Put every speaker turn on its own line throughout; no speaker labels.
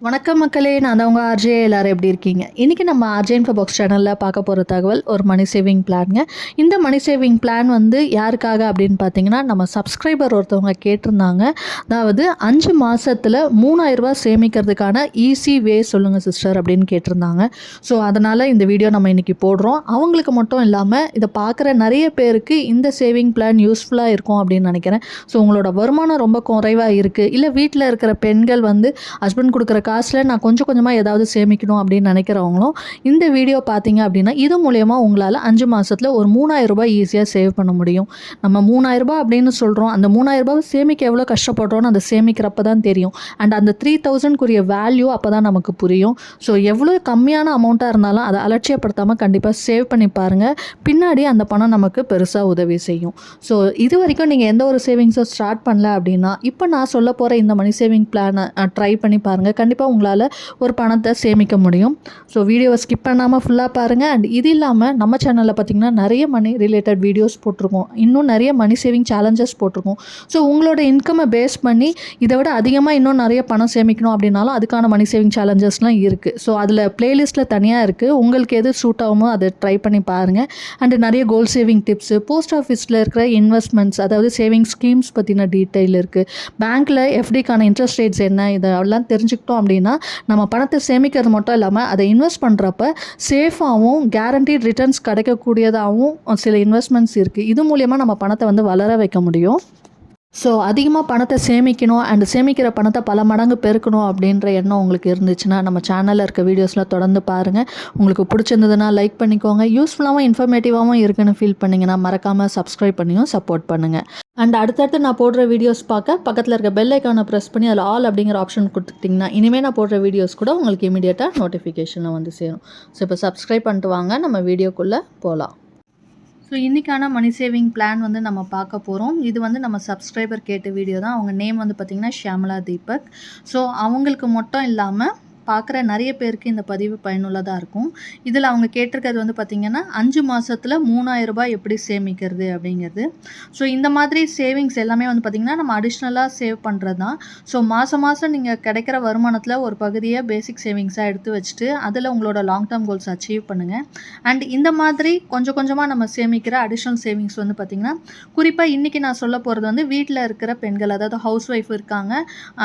வணக்கம் மக்களே, நான் தான் உங்கள் ஆர்ஜே. எல்லாரும் எப்படி இருக்கீங்க? இன்றைக்கி நம்ம ஆர்ஜே இன்ஃபோ பாக்ஸ் சேனலில் பார்க்க போகிற தகவல் ஒரு மணி சேவிங் பிளான்ங்க. இந்த மணி சேவிங் பிளான் வந்து யாருக்காக அப்படின்னு பார்த்தீங்கன்னா, நம்ம சப்ஸ்கிரைபர் ஒருத்தவங்க கேட்டிருந்தாங்க. அதாவது 5 மாதத்தில் 3000 ரூபாய் சேமிக்கிறதுக்கான ஈஸி வே சொல்லுங்கள் சிஸ்டர் அப்படின்னு கேட்டிருந்தாங்க. ஸோ அதனால் இந்த வீடியோ நம்ம இன்றைக்கி போடுறோம். அவங்களுக்கு மட்டும் இல்லாமல் இதை பார்க்குற நிறைய பேருக்கு இந்த சேவிங் பிளான் யூஸ்ஃபுல்லாக இருக்கும் அப்படின்னு நினைக்கிறேன். ஸோ உங்களோட வருமானம் ரொம்ப குறைவாக இருக்குது, இல்லை வீட்டில் இருக்கிற பெண்கள் வந்து ஹஸ்பண்ட் கொடுக்குற காசில் நான் கொஞ்சம் கொஞ்சமாக ஏதாவது சேமிக்கணும் அப்படின்னு நினைக்கிறவங்களும் இந்த வீடியோ பார்த்தீங்க அப்படின்னா இது மூலயமா உங்களால் 5 மாதத்தில் ஒரு 3000 ரூபாய் ஈஸியாக சேவ் பண்ண முடியும். நம்ம 3000 ரூபாய் அப்படின்னு சொல்கிறோம், அந்த 3000 ரூபாய் சேமிக்க எவ்வளோ கஷ்டப்படுறோன்னு அந்த சேமிக்கிறப்ப தான் தெரியும். அண்ட் அந்த 3000க்குரிய வேல்யூ அப்போ தான் நமக்கு புரியும். ஸோ எவ்வளோ கம்மியான அமௌண்ட்டாக இருந்தாலும் அதை அலட்சியப்படுத்தாமல் கண்டிப்பாக சேவ் பண்ணி பாருங்கள். பின்னாடி அந்த பணம் நமக்கு பெருசாக உதவி செய்யும். ஸோ இது வரைக்கும் நீங்கள் எந்த ஒரு சேவிங்ஸும் ஸ்டார்ட் பண்ணல அப்படின்னா இப்போ நான் சொல்ல போகிற இந்த மணி சேவிங் பிளானை ட்ரை பண்ணி பாருங்கள். கண்டிப்பாக உங்களால் ஒரு பணத்தை சேமிக்க முடியும். ஸோ வீடியோவை ஸ்கிப் பண்ணாமல் ஃபுல்லாக பாருங்கள். அண்ட் இது இல்லாமல் நம்ம சேனலில் பார்த்திங்கன்னா நிறைய மணி ரிலேட்டட் வீடியோஸ் போட்டிருக்கோம், இன்னும் நிறைய மணி சேவிங் சேலஞ்சஸ் போட்டிருக்கோம். ஸோ உங்களோட இன்கம்மை பேஸ் பண்ணி இதை விட அதிகமாக இன்னும் நிறைய பணம் சேமிக்கணும் அப்படின்னாலும் அதுக்கான மணி சேவிங் சேலஞ்சஸ்லாம் இருக்குது. ஸோ அதில் பிளேலிஸ்ட்டில் தனியாக இருக்குது, உங்களுக்கு எது சூட் ஆகுமோ அதை ட்ரை பண்ணி பாருங்கள். அண்டு நிறைய கோல் சேவிங் டிப்ஸு, போஸ்ட் ஆஃபீஸில் இருக்கிற இன்வெஸ்ட்மெண்ட்ஸ் அதாவது சேவிங் ஸ்கீம்ஸ் பற்றின டீட்டெயில் இருக்குது, பேங்க்கில் எஃப்டிக்கான இன்ட்ரெஸ்ட் ரேட்ஸ் என்ன, இதெல்லாம் தெரிஞ்சுக்கிட்டோம் அப்படின்னா நம்ம பணத்தை சேமிக்கிறது மட்டும் இல்லாமல் அதை இன்வெஸ்ட் பண்ணுறப்ப சேஃபாகவும் கேரண்டீட் ரிட்டர்ன்ஸ் கிடைக்கக்கூடியதாகவும் சில இன்வெஸ்ட்மெண்ட்ஸ் இருக்குது. இது மூலயமா நம்ம பணத்தை வந்து வளர வைக்க முடியும். ஸோ அதிகமாக பணத்தை சேமிக்கணும் அண்ட் சேமிக்கிற பணத்தை பல மடங்கு பெருக்கணும் அப்படின்ற எண்ணம் உங்களுக்கு இருந்துச்சுன்னா நம்ம சேனலில் இருக்க வீடியோஸ்லாம் தொடர்ந்து பாருங்கள். உங்களுக்கு பிடிச்சிருந்ததுன்னா லைக் பண்ணிக்கோங்க. யூஸ்ஃபுல்லாகவும் இன்ஃபர்மேட்டிவாகவும் இருக்குன்னு ஃபீல் பண்ணிங்கன்னா மறக்காமல் சப்ஸ்கிரைப் பண்ணியும் சப்போர்ட் பண்ணுங்கள். அண்ட் அடுத்தடுத்து நான் போடுற வீடியோஸ் பார்க்க பக்கத்தில் இருக்க பெல் ஐக்கானை ப்ரெஸ் பண்ணி அதில் ஆல் அப்படிங்கிற ஆப்ஷன் கொடுத்துட்டிங்கன்னா இனிமேல் நான் போடுற வீடியோஸ் கூட உங்களுக்கு இமீடியட்டாக நோட்டிஃபிகேஷனில் வந்து சேரும். ஸோ இப்போ சப்ஸ்கிரைப் பண்ணிட்டு வாங்க, நம்ம வீடியோக்குள்ளே போகலாம். ஸோ இன்றைக்கான மணி சேவிங் பிளான் வந்து நம்ம பார்க்க போகிறோம். இது வந்து நம்ம சப்ஸ்கிரைபர் கேட்ட வீடியோ தான். அவங்க நேம் வந்து பார்த்திங்கன்னா ஷியாமலா தீபக். ஸோ அவங்களுக்கு மட்டும் இல்லாமல் பார்க்குற நிறைய பேருக்கு இந்த பதிவு பயனுள்ளதாக இருக்கும். இதில் அவங்க கேட்டிருக்கிறது வந்து பார்த்திங்கன்னா 5 மாதத்தில் 3000 ரூபாய் எப்படி சேமிக்கிறது அப்படிங்கிறது. ஸோ இந்த மாதிரி சேவிங்ஸ் எல்லாமே வந்து பார்த்திங்கன்னா நம்ம அடிஷ்னலாக சேவ் பண்ணுறது தான். ஸோ மாதம் நீங்கள் கிடைக்கிற வருமானத்தில் ஒரு பகுதியை பேசிக் சேவிங்ஸாக எடுத்து வச்சுட்டு அதில் உங்களோட லாங் டேர்ம் கோல்ஸ் அச்சீவ் பண்ணுங்கள். அண்ட் இந்த மாதிரி கொஞ்சம் கொஞ்சமாக நம்ம சேமிக்கிற அடிஷ்னல் சேவிங்ஸ் வந்து பார்த்திங்கன்னா குறிப்பாக இன்றைக்கி நான் சொல்ல போகிறது வந்து வீட்டில் இருக்கிற பெண்கள், அதாவது ஹவுஸ் ஒய்ஃப் இருக்காங்க,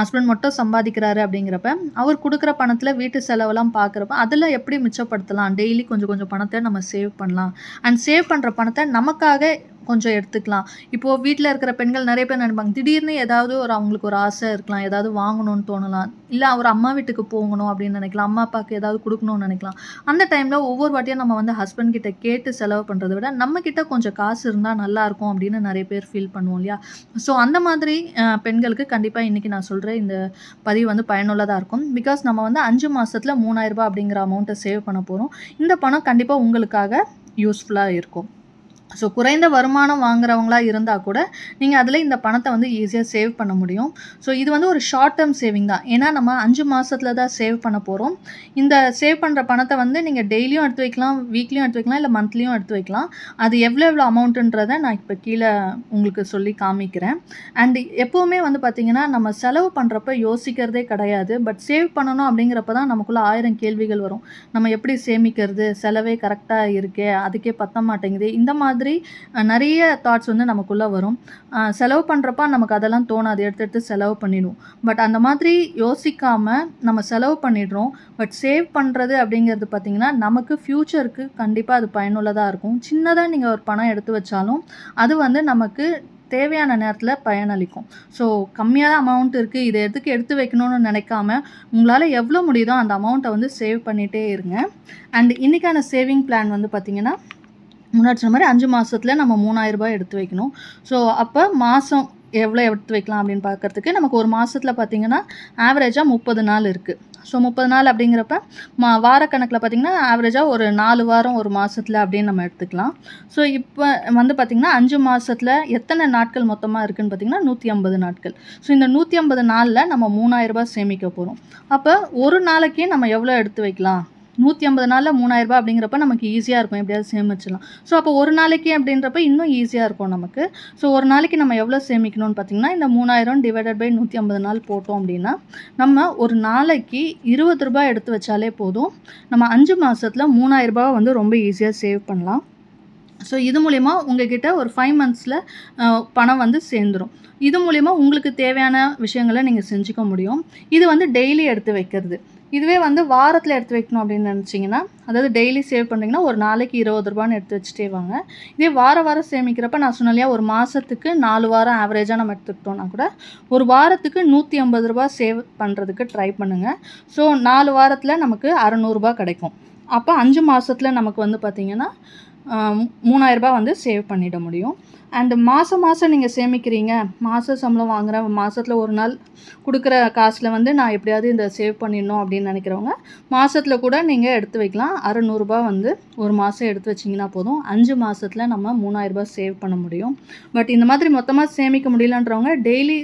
ஹஸ்பண்ட் மட்டும் சம்பாதிக்கிறாரு அப்படிங்கிறப்ப அவர் கொடுக்குற பணத்தில் வீட்டு செலவெல்லாம் பார்க்குறப்ப அதில் எப்படி மிச்சப்படுத்தலாம், டெய்லி கொஞ்சம் கொஞ்சம் பணத்தை நம்ம சேவ் பண்ணலாம். அண்ட் சேவ் பண்ணுற பணத்தை நமக்காக கொஞ்சம் எடுத்துக்கலாம். இப்போது வீட்டில் இருக்கிற பெண்கள் நிறைய பேர் நினைப்பாங்க, திடீர்னு ஏதாவது அவங்களுக்கு ஒரு ஆசை இருக்கலாம், ஏதாவது வாங்கணும்னு தோணலாம், இல்லை ஒரு அம்மா வீட்டுக்கு போகணும் அப்படின்னு நினைக்கலாம், அம்மா அப்பாவுக்கு ஏதாவது கொடுக்கணும்னு நினைக்கலாம். அந்த டைமில் ஒவ்வொரு வாட்டியும் நம்ம வந்து ஹஸ்பண்ட் கிட்ட கேட்டு செலவு பண்ணுறதை விட நம்மக்கிட்ட கொஞ்சம் காசு இருந்தால் நல்லாயிருக்கும் அப்படின்னு நிறைய பேர் ஃபீல் பண்ணுவோம் இல்லையா? ஸோ அந்த மாதிரி பெண்களுக்கு கண்டிப்பாக இன்றைக்கி நான் சொல்கிற இந்த பதிவு வந்து பயனுள்ளதாக இருக்கும். பிகாஸ் நம்ம வந்து 5 மாதத்தில் 3000 ரூபாய் அப்படிங்கிற அமௌண்ட்டை சேவ் பண்ண போகிறோம். இந்த பணம் கண்டிப்பாக உங்களுக்காக யூஸ்ஃபுல்லாக இருக்கும். ஸோ குறைந்த வருமானம் வாங்குறவங்களா இருந்தால் கூட நீங்கள் அதில் இந்த பணத்தை வந்து ஈஸியாக சேவ் பண்ண முடியும். ஸோ இது வந்து ஒரு ஷார்ட் டேர்ம் சேவிங் தான். ஏன்னா நம்ம 5 மாதத்தில் தான் சேவ் பண்ண போகிறோம். இந்த சேவ் பண்ணுற பணத்தை வந்து நீங்கள் டெய்லியும் எடுத்து வைக்கலாம், வீக்லியும் எடுத்து வைக்கலாம், இல்லை மந்த்லியும் எடுத்து வைக்கலாம். அது எவ்வளோ அமௌண்ட்டுன்றதை நான் இப்போ கீழே உங்களுக்கு சொல்லி காமிக்கிறேன். அண்ட் எப்போவுமே வந்து பார்த்திங்கன்னா நம்ம செலவு பண்ணுறப்ப யோசிக்கிறதே கிடையாது. பட் சேவ் பண்ணணும் அப்படிங்கிறப்ப தான் நமக்குள்ளே 1000 கேள்விகள் வரும். நம்ம எப்படி சேமிக்கிறது, செலவே கரெக்டாக இருக்கே, அதுக்கே பத்த மாட்டேங்குது, இந்த மாதிரி நிறைய தாட்ஸ் வந்து நமக்குள்ளே வரும். செலவு பண்ணுறப்ப நமக்கு அதெல்லாம் தோணாது, எடுத்து செலவு பண்ணிடுவோம். பட் அந்த மாதிரி யோசிக்காமல் நம்ம செலவு பண்ணிடுறோம். பட் சேவ் பண்ணுறது அப்படிங்கிறது பார்த்திங்கன்னா நமக்கு ஃப்யூச்சருக்கு கண்டிப்பாக அது பயனுள்ளதாக இருக்கும். சின்னதாக நீங்கள் ஒரு பணம் எடுத்து வச்சாலும் அது வந்து நமக்கு தேவையான நேரத்தில் பயனளிக்கும். ஸோ கம்மியான அமௌண்ட் இருக்குது, இதை எடுத்து வைக்கணும்னு நினைக்காம உங்களால் எவ்வளோ முடியுதோ அந்த அமௌண்ட்டை வந்து சேவ் பண்ணிகிட்டே இருங்க. அண்ட் இன்றைக்கான சேவிங் பிளான் வந்து பார்த்திங்கன்னா முன்னாடி சொன்ன மாதிரி 5 மாதத்தில் நம்ம 3000 ரூபாய் எடுத்து வைக்கணும். ஸோ அப்போ மாதம் எவ்வளோ எடுத்து வைக்கலாம் அப்படின்னு பார்க்குறதுக்கு நமக்கு ஒரு மாதத்தில் பார்த்திங்கன்னா ஆவரேஜாக 30 நாள் இருக்குது. ஸோ 30 நாள் அப்படிங்கிறப்ப வாரக்கணக்கில் பார்த்திங்கன்னா ஆவரேஜாக ஒரு 4 வாரம் ஒரு மாதத்தில் அப்படின்னு நம்ம எடுத்துக்கலாம். ஸோ இப்போ வந்து பார்த்திங்கன்னா 5 மாதத்தில் எத்தனை நாட்கள் மொத்தமாக இருக்குதுன்னு பார்த்திங்கன்னா 150 நாட்கள். ஸோ இந்த 150 நாளில் நம்ம 3000 ரூபாய் சேமிக்க போகிறோம். அப்போ ஒரு நாளைக்கே நம்ம எவ்வளோ எடுத்து வைக்கலாம், 150 நாளில் ரூ. 3000 அப்படிங்கிறப்ப நமக்கு ஈஸியாக இருக்கும், எப்படியாவது சேமிச்சிடலாம். ஸோ அப்போ ஒரு நாளைக்கு அப்படின்றப்ப இன்னும் ஈஸியாக இருக்கும் நமக்கு. ஸோ ஒரு நாளைக்கு நம்ம எவ்வளோ சேமிக்கணும்னு பார்த்தீங்கன்னா, இந்த 3000 டிவைடட் பை 150 நாள் போட்டோம் அப்படின்னா, நம்ம ஒரு நாளைக்கு ரூ. 20 எடுத்து வச்சாலே போதும். நம்ம 5 மாதத்தில் ரூ. 3000 வந்து ரொம்ப ஈஸியாக சேவ் பண்ணலாம். ஸோ இது மூலிமா உங்ககிட்ட ஒரு 5 மந்த்ஸில் பணம் வந்து சேர்ந்துடும். இது மூலிமா உங்களுக்கு தேவையான விஷயங்களை நீங்கள் செஞ்சுக்க முடியும். இது வந்து டெய்லி எடுத்து வைக்கிறது. இதுவே வந்து வாரத்தில் எடுத்து வைக்கணும் அப்படின்னு நினச்சிங்கன்னா, அதாவது டெய்லி சேவ் பண்ணுறீங்கன்னா ஒரு நாளைக்கு ரூ. 20 எடுத்து வச்சுட்டே வாங்க. இதே வாரம் சேமிக்கிறப்ப நான் சொன்னேன் இல்லையா, ஒரு மாதத்துக்கு 4 வாரம் ஆவரேஜாக நம்ம எடுத்துக்கிட்டோம்னா கூட ஒரு வாரத்துக்கு ரூ. 150 சேவ் பண்ணுறதுக்கு ட்ரை பண்ணுங்கள். ஸோ 4 வாரத்தில் நமக்கு ரூ. 600 கிடைக்கும். அப்போ 5 மாதத்தில் நமக்கு வந்து பார்த்திங்கன்னா ரூ. 3000 வந்து சேவ் பண்ணிட முடியும். அண்டு மாதம் நீங்கள் சேமிக்கிறீங்க, மாத சம்பளம் வாங்குகிறேன், மாதத்தில் ஒரு நாள் கொடுக்குற காசில் வந்து நான் எப்படியாவது இந்த சேவ் பண்ணிடணும் அப்படின்னு நினைக்கிறவங்க மாதத்தில் கூட நீங்கள் எடுத்து வைக்கலாம். ரூ. 600 வந்து ஒரு மாதம் எடுத்து வச்சிங்கன்னா போதும். 5 மாதத்தில் நம்ம ரூ. 3000 சேவ் பண்ண முடியும். பட் இந்த மாதிரி மொத்தமாக சேமிக்க முடியலன்றவங்க டெய்லி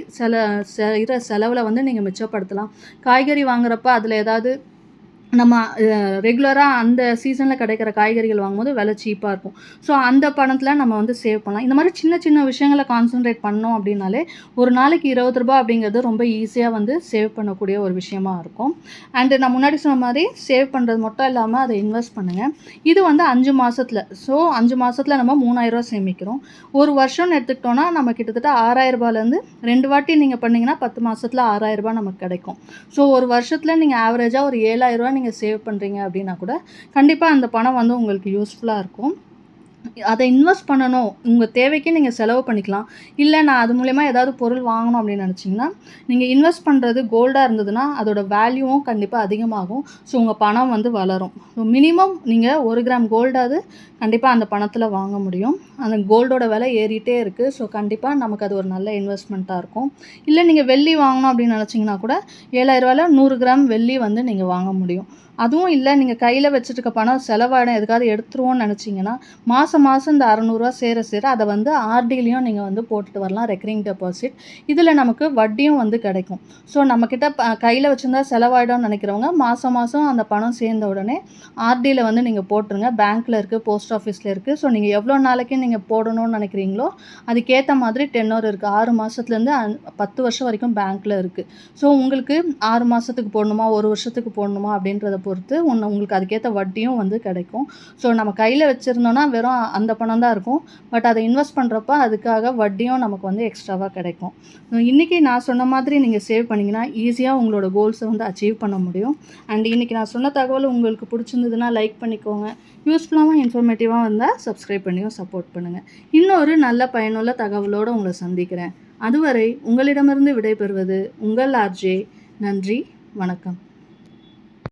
செய்கிற செலவில் வந்து நீங்கள் மிச்சப்படுத்தலாம். காய்கறி வாங்குறப்ப அதில் ஏதாவது நம்ம ரெகுலராக அந்த சீசனில் கிடைக்கிற காய்கறிகள் வாங்கும்போது விலை சீப்பாக இருக்கும். ஸோ அந்த பணத்தில் நம்ம வந்து சேவ் பண்ணலாம். இந்த மாதிரி சின்ன சின்ன விஷயங்களை கான்சன்ட்ரேட் பண்ணோம் அப்படின்னாலே ஒரு நாளைக்கு ரூ. 20 அப்படிங்கிறது ரொம்ப ஈஸியாக வந்து சேவ் பண்ணக்கூடிய ஒரு விஷயமா இருக்கும். அண்டு நான் முன்னாடி சொன்ன மாதிரி சேவ் பண்ணுறது மட்டும் இல்லாமல் அதை இன்வெஸ்ட் பண்ணுங்கள். இது வந்து 5 மாதத்தில். ஸோ 5 மாதத்தில் நம்ம ரூ. 3000 சேமிக்கிறோம். ஒரு வருஷம்னு எடுத்துக்கிட்டோன்னா நம்ம கிட்டத்தட்ட ரூ. 6000 2 வாட்டி நீங்கள் பண்ணிங்கன்னா 10 மாதத்தில் ரூ. 6000 நமக்கு கிடைக்கும். ஸோ ஒரு வருஷத்தில் நீங்கள் ஆவரேஜாக ஒரு ரூ. 7000 நீங்கள் சேவ் பண்ணுறீங்க அப்படின்னா கூட கண்டிப்பாக அந்த பணம் வந்து உங்களுக்கு யூஸ்ஃபுல்லாக இருக்கும். அதை இன்வெஸ்ட் பண்ணணும், உங்கள் தேவைக்கு நீங்கள் செலவு பண்ணிக்கலாம். இல்லை நான் அது மூலயமா ஏதாவது பொருள் வாங்கணும் அப்படின்னு நினச்சிங்கன்னா, நீங்கள் இன்வெஸ்ட் பண்ணுறது கோல்டாக இருந்ததுன்னா அதோட வேல்யூவும் கண்டிப்பாக அதிகமாகும். ஸோ உங்கள் பணம் வந்து வளரும். ஸோ மினிமம் நீங்கள் 1 கிராம் கோல்டாவது கண்டிப்பாக அந்த பணத்தில் வாங்க முடியும். அந்த கோல்டோட விலை ஏறிட்டே இருக்குது. ஸோ கண்டிப்பாக நமக்கு அது ஒரு நல்ல இன்வெஸ்ட்மெண்ட்டாக இருக்கும். இல்லை நீங்கள் வெள்ளி வாங்கணும் அப்படின்னு நினச்சிங்கன்னா கூட ரூ. 7000 100 கிராம் வெள்ளி வந்து நீங்கள் வாங்க முடியும். அதுவும் இல்லை நீங்கள் கையில் வச்சுருக்க பணம் செலவாயிடும், எதுக்காவது எடுத்துருவோன்னு நினச்சிங்கன்னா மாதம் இந்த ரூ. 600 சேர அதை வந்து ஆர்டிலையும் நீங்கள் வந்து போட்டுட்டு வரலாம், ரெக்கரிங் டெபாசிட். இதில் நமக்கு வட்டியும் வந்து கிடைக்கும். ஸோ நம்மக்கிட்ட கையில் வச்சுருந்தா செலவாயிடும்னு நினைக்கிறவங்க மாதம் அந்த பணம் சேர்ந்த உடனே ஆர்டியில் வந்து நீங்கள் போட்டுருங்க. பேங்க்கில் இருக்குது, போஸ்ட் ஆஃபீஸில் இருக்குது. ஸோ நீங்கள் எவ்வளோ நாளைக்கு நீங்கள் போடணும்னு நினைக்கிறீங்களோ அதுக்கேற்ற மாதிரி டென்னர் இருக்குது. 6 மாதத்துலேருந்து 10 வருஷம் வரைக்கும் பேங்க்கில் இருக்குது. ஸோ உங்களுக்கு 6 மாதத்துக்கு போடணுமா, 1 வருஷத்துக்கு போடணுமா அப்படின்றத பொறுத்து உங்களுக்கு அதுக்கேற்ற வட்டியும் வந்து கிடைக்கும். ஸோ நம்ம கையில் வச்சுருந்தோன்னா வெறும் அந்த பணம் தான் இருக்கும். பட் அதை இன்வெஸ்ட் பண்ணுறப்ப அதுக்காக வட்டியும் நமக்கு வந்து எக்ஸ்ட்ராவாக கிடைக்கும். இன்றைக்கி நான் சொன்ன மாதிரி நீங்கள் சேவ் பண்ணிங்கன்னா ஈஸியாக உங்களோட கோல்ஸை வந்து அச்சீவ் பண்ண முடியும். அண்ட் இன்றைக்கி நான் சொன்ன தகவல் உங்களுக்கு பிடிச்சிருந்ததுன்னா லைக் பண்ணிக்கோங்க. யூஸ்ஃபுல்லாகவும் இன்ஃபர்மேட்டிவாக இருந்தால் சப்ஸ்கிரைப் பண்ணியும் சப்போர்ட் பண்ணுங்கள். இன்னொரு நல்ல பயனுள்ள தகவலோடு உங்களை சந்திக்கிறேன். அதுவரை உங்களிடமிருந்து விடைபெறுவது உங்கள் ஆர்ஜே. நன்றி, வணக்கம்.